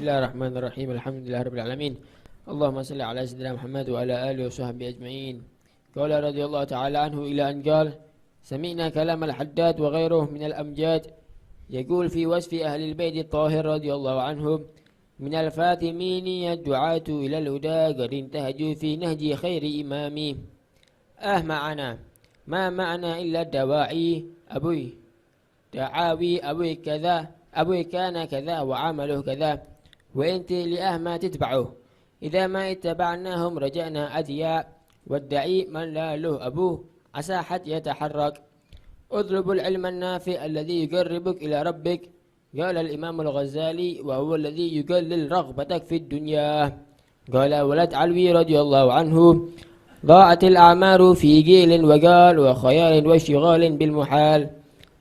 Bismillahirrahmanirrahim. Alhamdulillahirabbil alamin. Allahumma shalli ala sayyidina Muhammad wa ala alihi wa sahbihi ajma'in. Qala radhiyallahu ta'ala anhu ila an qala sami'na kalam al-Haddad wa ghayruhu min al-amjad yaqul fi wasfi ahli al-bayt at-tahir radhiyallahu anhum min al-fatimin yad'atu ila al-huda qad intahaju fi nahji khairi imami. Ma'ana ma ma'ana illa dawa'i abuy da'awi abuy kadha abuy kana kadha wa 'amaluhu kadha وأنت لأهما تتبعه إذا ما اتبعناهم رجعنا أدياء والدعي من لا له أبوه عسى حتى يتحرك اطلب العلم النافع الذي يقربك إلى ربك قال الإمام الغزالي وهو الذي يقلل رغبتك في الدنيا. قال ولد علوي رضي الله عنه ضاعت الأعمار في جيل وقال وخيال واشتغال بالمحال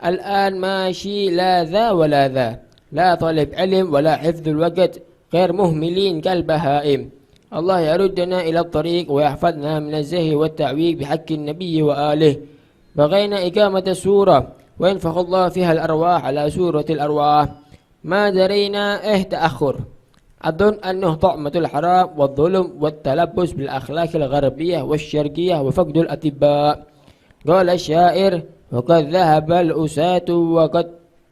الآن ماشي لا ذا ولا ذا لا طالب علم ولا حفظ الوقت غير مهملين كالبهائم. الله يردنا إلى الطريق ويحفظنا من الزهي والتعويق بحق النبي وآله. بغينا إقامة السورة وينفخ الله فيها الأرواح على سورة الأرواح ما درينا تأخر. أظن أنه طعمة الحرام والظلم والتلبس بالأخلاق الغربية والشرقية وفقد الأطباء. قال الشاعر وقد ذهب الأساة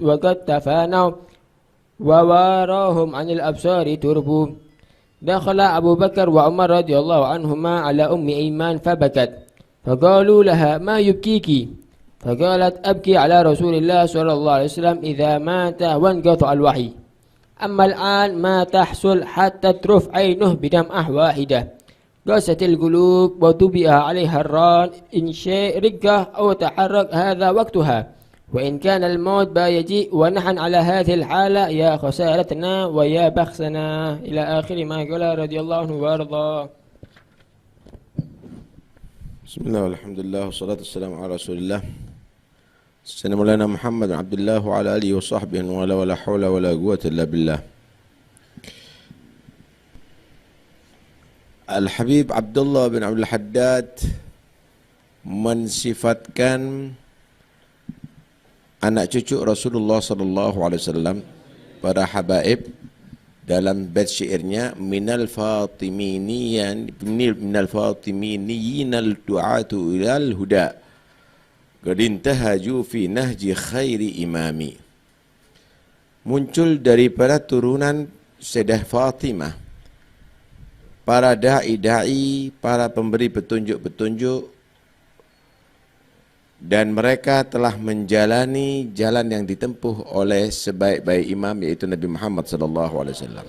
وقد تفانوا وواراهم عن الأبصار تربو. دخل أبو بكر وعمر رضي الله عنهما على أم إيمان فبكت فقالوا لها ما يبكيك فقالت أبكي على رسول الله صلى الله عليه وسلم إذا مات وانقطع الوحي أما الآن ما تحصل حتى ترف عينه بدمعة واحدة قست القلوب وطبع عليها الران إن شيء رقة أو تحرك هذا وقتها وإن كان الموت بيجيء ونحن على هذه الحالة يا خسارتنا ويا بخسنا إلى آخر ما قال رضي الله عنه وارضاه. بسم الله والحمد لله والصلاة والسلام على رسول الله سيدنا مولانا محمد عبد الله وعلى آله وصحبه ولا حول ولا قوة إلا بالله. Al-Habib Abdullah bin Abdul Haddad mensifatkan anak cucu Rasulullah sallallahu alaihi wasallam para habaib dalam bait syairnya minal fatiminiyan al-du'atu ilal huda qad intahaju fi nahji khairi imami. Muncul daripada turunan Sayyidah Fatimah para dai-dai, para pemberi petunjuk-petunjuk, dan mereka telah menjalani jalan yang ditempuh oleh sebaik-baik imam yaitu Nabi Muhammad sallallahu alaihi wasallam.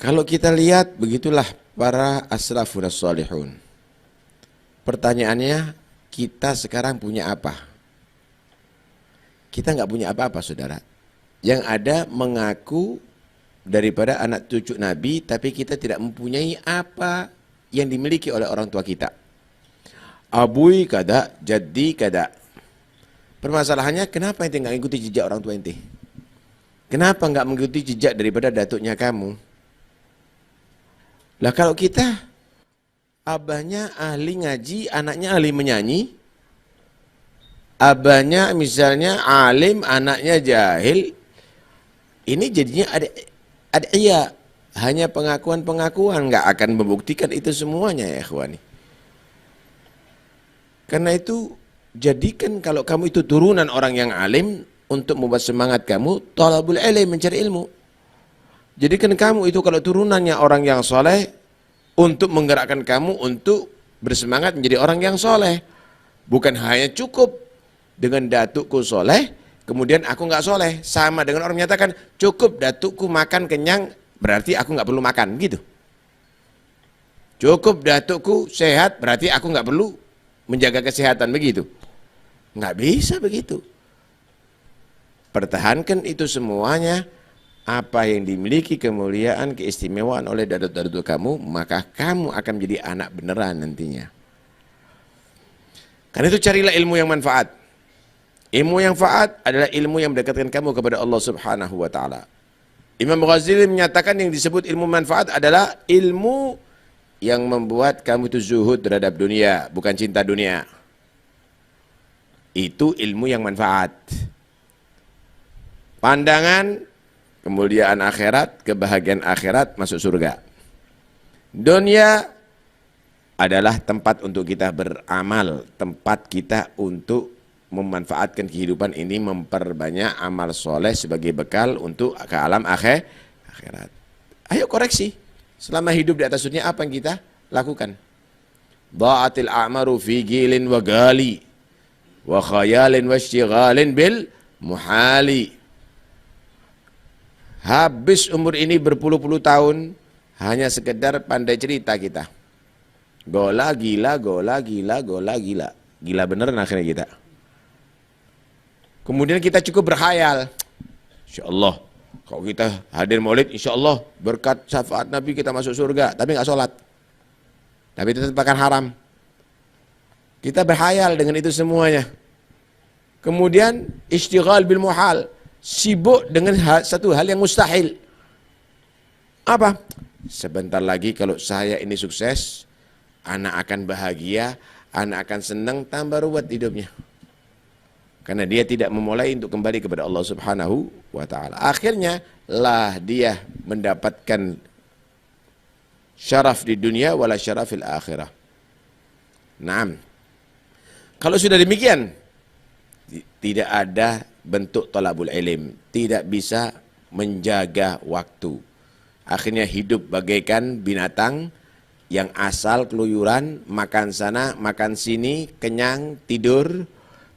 Kalau kita lihat begitulah para asrafun as-salihun. Pertanyaannya, kita sekarang punya apa? Kita enggak punya apa-apa, saudara. Yang ada mengaku daripada anak cucu Nabi, tapi kita tidak mempunyai apa yang dimiliki oleh orang tua kita. Abui kada, jadi kada. Permasalahannya, kenapa ente enggak mengikuti jejak orang tua ente? Kenapa enggak mengikuti jejak daripada datuknya kamu? Lah kalau kita, abahnya ahli ngaji, anaknya ahli menyanyi, abahnya misalnya alim, anaknya jahil, ini jadinya ada iya, hanya pengakuan-pengakuan, enggak akan membuktikan itu semuanya ya ikhwani. Karena itu, jadikan kalau kamu itu turunan orang yang alim, untuk membuat semangat kamu, talabul ilm, mencari ilmu. Jadikan kamu itu kalau turunannya orang yang soleh, untuk menggerakkan kamu untuk bersemangat menjadi orang yang soleh. Bukan hanya cukup dengan datukku soleh, kemudian aku nggak soleh. Sama dengan orang menyatakan, cukup datukku makan kenyang, berarti aku nggak perlu makan, gitu. Cukup datukku sehat, berarti aku nggak perlu menjaga kesehatan, begitu. Nggak bisa begitu. Pertahankan itu semuanya. Apa yang dimiliki kemuliaan, keistimewaan oleh dadut-dadut kamu, maka kamu akan menjadi anak beneran nantinya. Karena itu carilah ilmu yang manfaat. Ilmu yang manfaat adalah ilmu yang mendekatkan kamu kepada Allah Subhanahu wa taala. Imam Ghazali menyatakan yang disebut ilmu manfaat adalah ilmu yang membuat kamu itu zuhud terhadap dunia, bukan cinta dunia. Itu ilmu yang manfaat. Pandangan, kemuliaan akhirat, kebahagiaan akhirat, masuk surga. Dunia adalah tempat untuk kita beramal, tempat kita untuk memanfaatkan kehidupan ini, memperbanyak amal soleh sebagai bekal untuk ke alam akhirat. Ayo koreksi, selama hidup di atas dunia apa yang kita lakukan? Dha'atil a'maru fi gilin wa gali wa khayalin wa ishtighalin bil muhali. Habis umur ini berpuluh-puluh tahun hanya sekedar pandai cerita kita. Gola gila, gola gila, gola gila. Gila beneran akhirnya kita. Kemudian kita cukup berkhayal. Insya Allah, kalau kita hadir maulid, insya Allah berkat syafaat Nabi kita masuk surga. Tapi nggak sholat. Tapi itu tetap akan haram. Kita berkhayal dengan itu semuanya. Kemudian istighal bil muhal. Sibuk dengan satu hal yang mustahil. Apa? Sebentar lagi kalau saya ini sukses, anak akan bahagia, anak akan senang, tambah ruwet hidupnya. Karena dia tidak memulai untuk kembali kepada Allah Subhanahu wa ta'ala. Akhirnya lah dia mendapatkan syaraf di dunia wala syarafil akhirah. Naam. Kalau sudah demikian, tidak ada bentuk talabul ilm, tidak bisa menjaga waktu. Akhirnya hidup bagaikan binatang yang asal keluyuran, makan sana, makan sini, kenyang, tidur,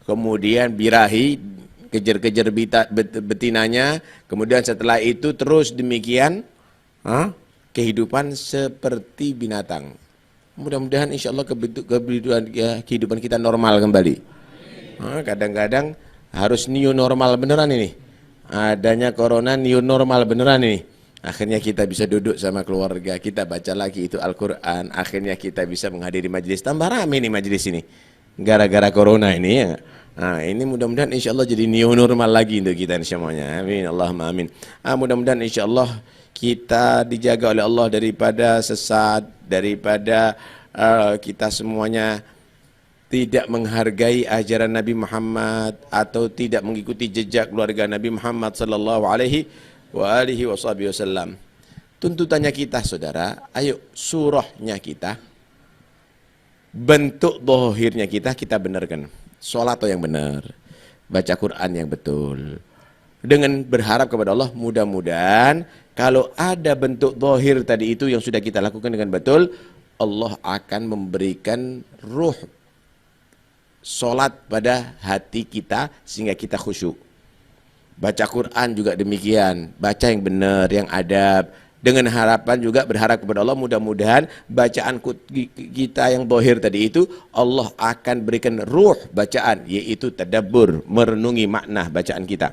kemudian birahi, kejar-kejar betinanya, kemudian setelah itu terus demikian, kehidupan seperti binatang. Mudah-mudahan insya Allah kehidupan kita normal kembali. Kadang-kadang harus new normal beneran ini. Adanya corona new normal beneran ini. Akhirnya kita bisa duduk sama keluarga, kita baca lagi itu Al-Quran. Akhirnya kita bisa menghadiri majelis. Tambah rame nih majelis ini. Gara-gara corona ini ya. Nah, ini mudah-mudahan insya Allah jadi new normal lagi untuk kita semuanya. Amin. Allahumma amin. Mudah-mudahan insya Allah kita dijaga oleh Allah daripada sesat, daripada kita semuanya tidak menghargai ajaran Nabi Muhammad atau tidak mengikuti jejak keluarga Nabi Muhammad sallallahu alaihi wasallam. Tuntutannya kita saudara, ayo surahnya kita, bentuk dohirnya kita benarkan. Sholat yang benar, baca Quran yang betul. Dengan berharap kepada Allah, mudah-mudahan kalau ada bentuk dohir tadi itu yang sudah kita lakukan dengan betul, Allah akan memberikan ruh sholat pada hati kita sehingga kita khusyuk. Baca Quran juga demikian, baca yang benar, yang adab, dengan harapan juga berharap kepada Allah, mudah-mudahan bacaan kita yang dohir tadi itu Allah akan berikan ruh bacaan, yaitu tadabbur, merenungi makna bacaan kita.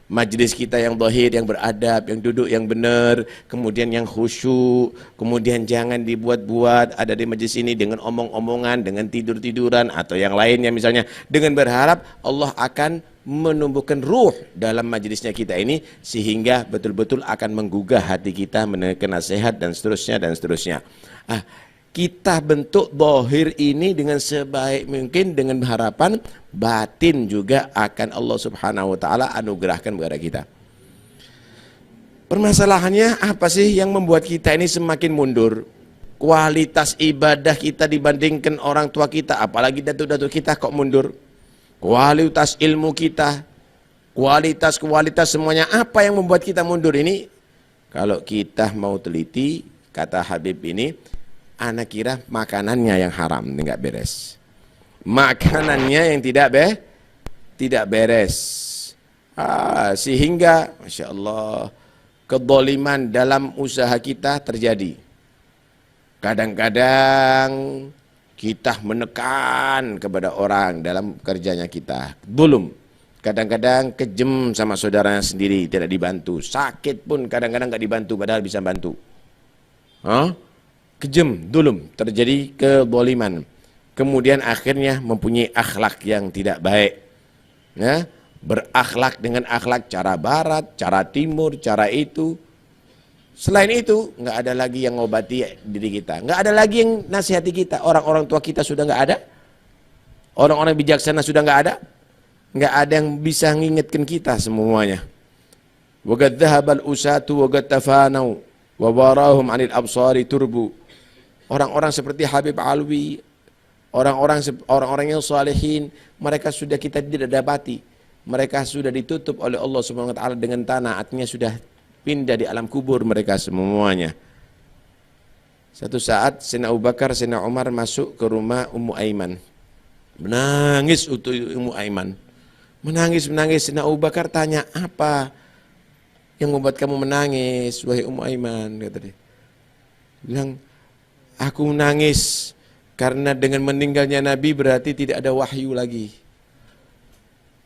Majlis kita yang dohir, yang beradab, yang duduk yang benar, kemudian yang khusyuk, kemudian jangan dibuat-buat ada di majlis ini dengan omong-omongan, dengan tidur-tiduran atau yang lainnya misalnya, dengan berharap Allah akan menumbuhkan ruh dalam majlisnya kita ini sehingga betul-betul akan menggugah hati kita, mendengarkan nasihat dan seterusnya dan seterusnya. Kita bentuk dohir ini dengan sebaik mungkin dengan harapan batin juga akan Allah Subhanahu wa ta'ala anugerahkan kepada kita. Permasalahannya apa sih yang membuat kita ini semakin mundur? Kualitas ibadah kita dibandingkan orang tua kita, apalagi datuk-datuk kita kok mundur? Kualitas ilmu kita, kualitas semuanya, apa yang membuat kita mundur ini? Kalau kita mau teliti, kata Habib ini, anak kira makanannya yang haram, enggak beres. Makanannya yang tidak beres. Sehingga, Masya Allah, kedoliman dalam usaha kita terjadi. Kadang-kadang kita menekan kepada orang dalam kerjanya kita. Belum. Kadang-kadang kejem sama saudaranya sendiri, tidak dibantu. Sakit pun kadang-kadang enggak dibantu, padahal bisa bantu. Kejem, dulum, terjadi kedoliman. Kemudian akhirnya mempunyai akhlak yang tidak baik. Ya, berakhlak dengan akhlak cara barat, cara timur, cara itu. Selain itu, nggak ada lagi yang ngobati diri kita. Nggak ada lagi yang nasihati kita. Orang-orang tua kita sudah nggak ada. Orang-orang bijaksana sudah nggak ada. nggak ada yang bisa ngingetkan kita semuanya. Wa qad dhahabal usatu wa qad tafanau wa warahum 'anil absari turbu. Orang-orang seperti Habib Alwi, orang-orang yang salihin, mereka sudah kita tidak dapati. Mereka sudah ditutup oleh Allah Subhanahu wa taala dengan tanah, artinya sudah pindah di alam kubur mereka semuanya. Satu saat Sayyidina Abu Bakar, Sayyidina Umar masuk ke rumah Ummu Aiman. Menangis untuk Ummu Aiman. Menangis. Sayyidina Abu Bakar tanya, apa yang membuat kamu menangis, wahai Ummu Aiman? Kata dia. Bilang, aku menangis karena dengan meninggalnya Nabi berarti tidak ada wahyu lagi.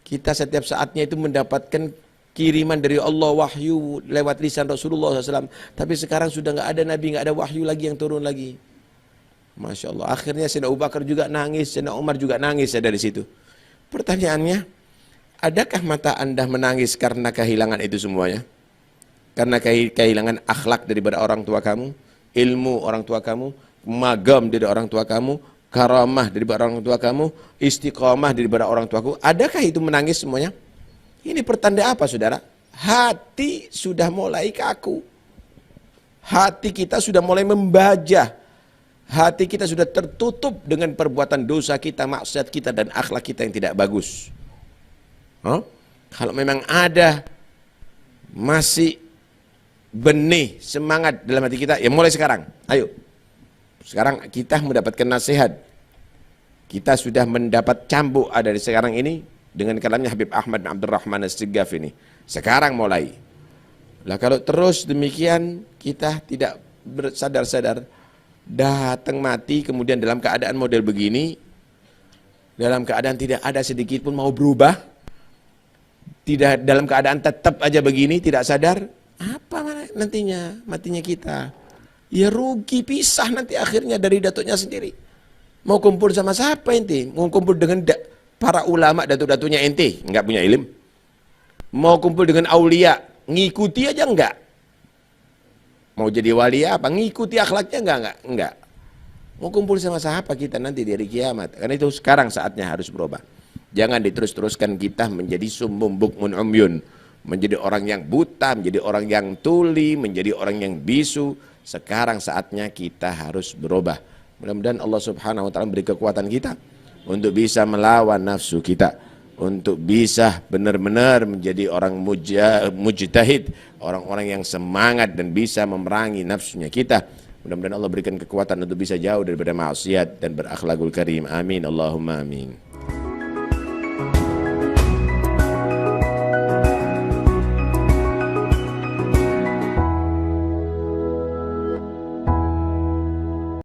Kita setiap saatnya itu mendapatkan kiriman dari Allah, wahyu lewat lisan Rasulullah SAW. Tapi sekarang sudah nggak ada Nabi, nggak ada wahyu lagi yang turun lagi. Masya Allah. Akhirnya Sayyidina Abu Bakar juga nangis, Sayyidina Umar juga nangis dari situ. Pertanyaannya, adakah mata Anda menangis karena kehilangan itu semuanya? Karena kehilangan akhlak daripada orang tua kamu, ilmu orang tua kamu, magam dari orang tua kamu, karamah daripada orang tua kamu, istiqamah daripada orang tuaku. Adakah itu menangis semuanya? Ini pertanda apa, saudara? Hati sudah mulai kaku. Hati kita sudah mulai membajah. Hati kita sudah tertutup dengan perbuatan dosa kita, maksiat kita, dan akhlak kita yang tidak bagus. Kalau memang ada masih benih semangat dalam hati kita, ya mulai sekarang. Ayo. Sekarang kita mendapatkan nasihat. Kita sudah mendapat cambuk dari sekarang ini dengan kalamnya Habib Ahmad bin Abdurrahman As-Siggaf ini. Sekarang mulai. Lah kalau terus demikian kita tidak bersadar-sadar, datang mati kemudian dalam keadaan model begini, dalam keadaan tidak ada sedikit pun mau berubah, tidak dalam keadaan tetap aja begini, tidak sadar, apa nantinya matinya kita? Ya rugi, pisah nanti akhirnya dari datuknya sendiri. Mau kumpul sama siapa ente? Mau kumpul dengan para ulama datuk-datuknya ente? Enggak punya ilmu. Mau kumpul dengan aulia? Ngikuti aja enggak? Mau jadi wali apa? Ngikuti akhlaknya enggak. Mau kumpul sama siapa kita nanti di hari kiamat? Karena itu sekarang saatnya harus berubah. Jangan diterus-teruskan kita menjadi sumbung bukmun umyun. Menjadi orang yang buta, menjadi orang yang tuli, menjadi orang yang bisu. Sekarang saatnya kita harus berubah. Mudah-mudahan Allah Subhanahu wa taala beri kekuatan kita untuk bisa melawan nafsu kita, untuk bisa benar-benar menjadi orang mujtahid, orang-orang yang semangat dan bisa memerangi nafsunya kita. Mudah-mudahan Allah berikan kekuatan untuk bisa jauh daripada maksiat dan berakhlakul karim. Amin Allahumma amin.